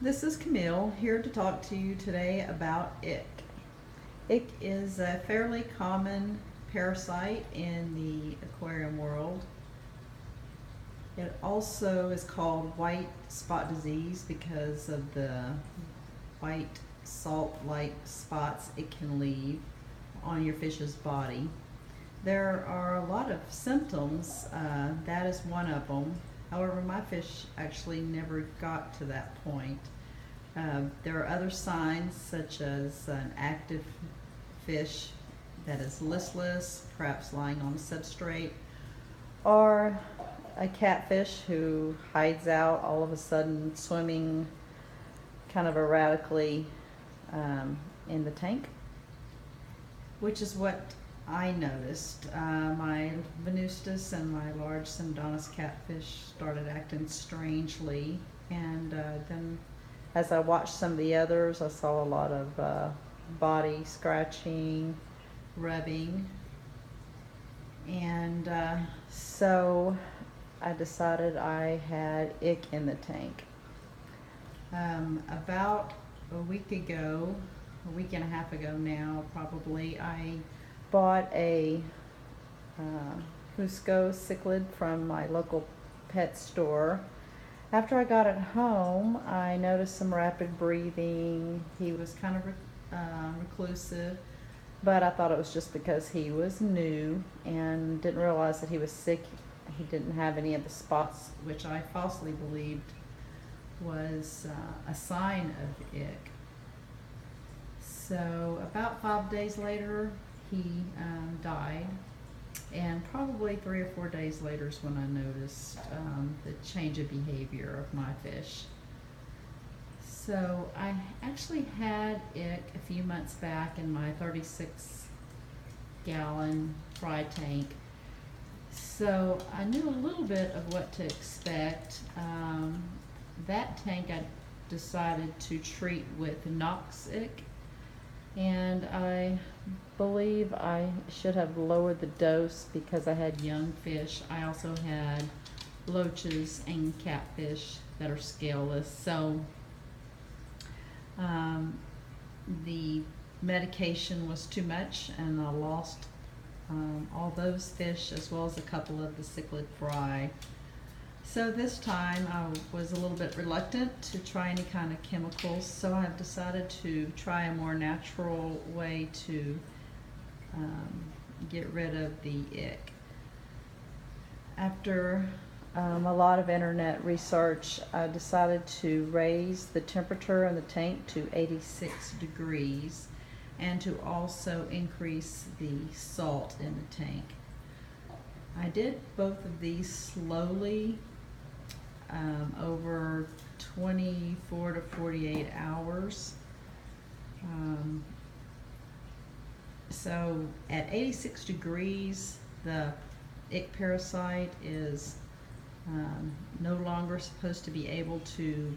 This is Camille here to talk to you today about ick. Ick is a fairly common parasite in the aquarium world. It also is called white spot disease because of the white salt-like spots it can leave on your fish's body. There are a lot of symptoms, that is one of them. However, my fish actually never got to that point. There are other signs such as an active fish that is listless, perhaps lying on a substrate, or a catfish who hides out all of a sudden swimming kind of erratically in the tank, which is what I noticed. My Venustus and my large Semdonis catfish started acting strangely, and then as I watched some of the others, I saw a lot of body scratching, rubbing, and so I decided I had ick in the tank. About a week ago, a week and a half ago now probably, I bought a Fusco cichlid from my local pet store. After I got it home, I noticed some rapid breathing. He was kind of reclusive, but I thought it was just because he was new and didn't realize that he was sick. He didn't have any of the spots, which I falsely believed was a sign of ick. So about 5 days later, he died, and probably 3 or 4 days later is when I noticed the change of behavior of my fish. So I actually had ick a few months back in my 36-gallon fry tank. So I knew a little bit of what to expect. That tank I decided to treat with Nox ick, and I believe I should have lowered the dose because I had young fish. I also had loaches and catfish that are scaleless. So the medication was too much, and I lost all those fish as well as a couple of the cichlid fry. So this time I was a little bit reluctant to try any kind of chemicals, so I've decided to try a more natural way to get rid of the ick. After a lot of internet research, I decided to raise the temperature in the tank to 86 degrees and to also increase the salt in the tank. I did both of these slowly over 24 to 48 hours. So at 86 degrees, the ick parasite is no longer supposed to be able to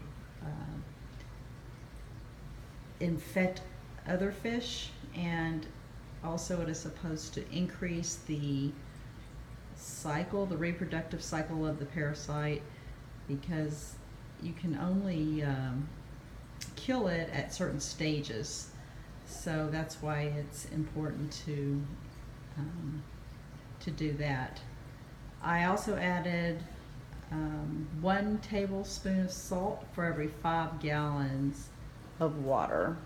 infect other fish, and also it is supposed to increase the cycle, the reproductive cycle of the parasite, because you can only kill it at certain stages. So that's why it's important to do that. I also added 1 tablespoon of salt for every 5 gallons of water.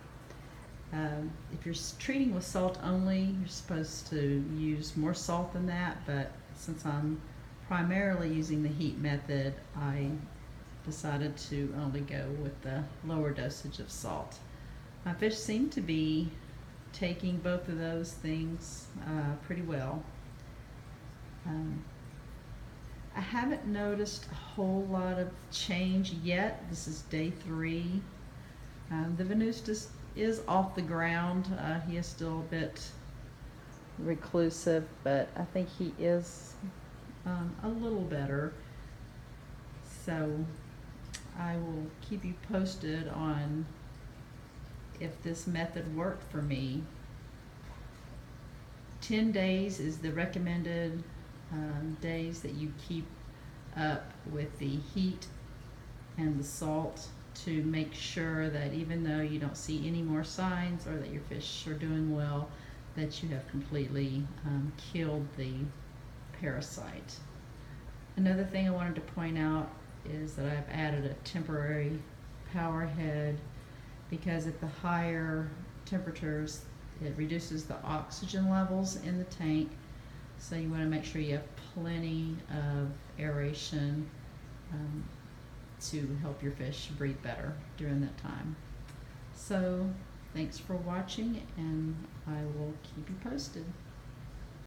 If you're treating with salt only, you're supposed to use more salt than that, but since I'm primarily using the heat method, I decided to only go with the lower dosage of salt. My fish seem to be taking both of those things pretty well. I haven't noticed a whole lot of change yet. This is day 3. The Venustus is off the ground. He is still a bit reclusive, but I think he is a little better. So I will keep you posted on if this method worked for me. 10 days is the recommended days that you keep up with the heat and the salt to make sure that even though you don't see any more signs or that your fish are doing well, that you have completely killed the parasite. Another thing I wanted to point out is that I've added a temporary power head because at the higher temperatures it reduces the oxygen levels in the tank, so you want to make sure you have plenty of aeration to help your fish breathe better during that time. So thanks for watching, and I will keep you posted.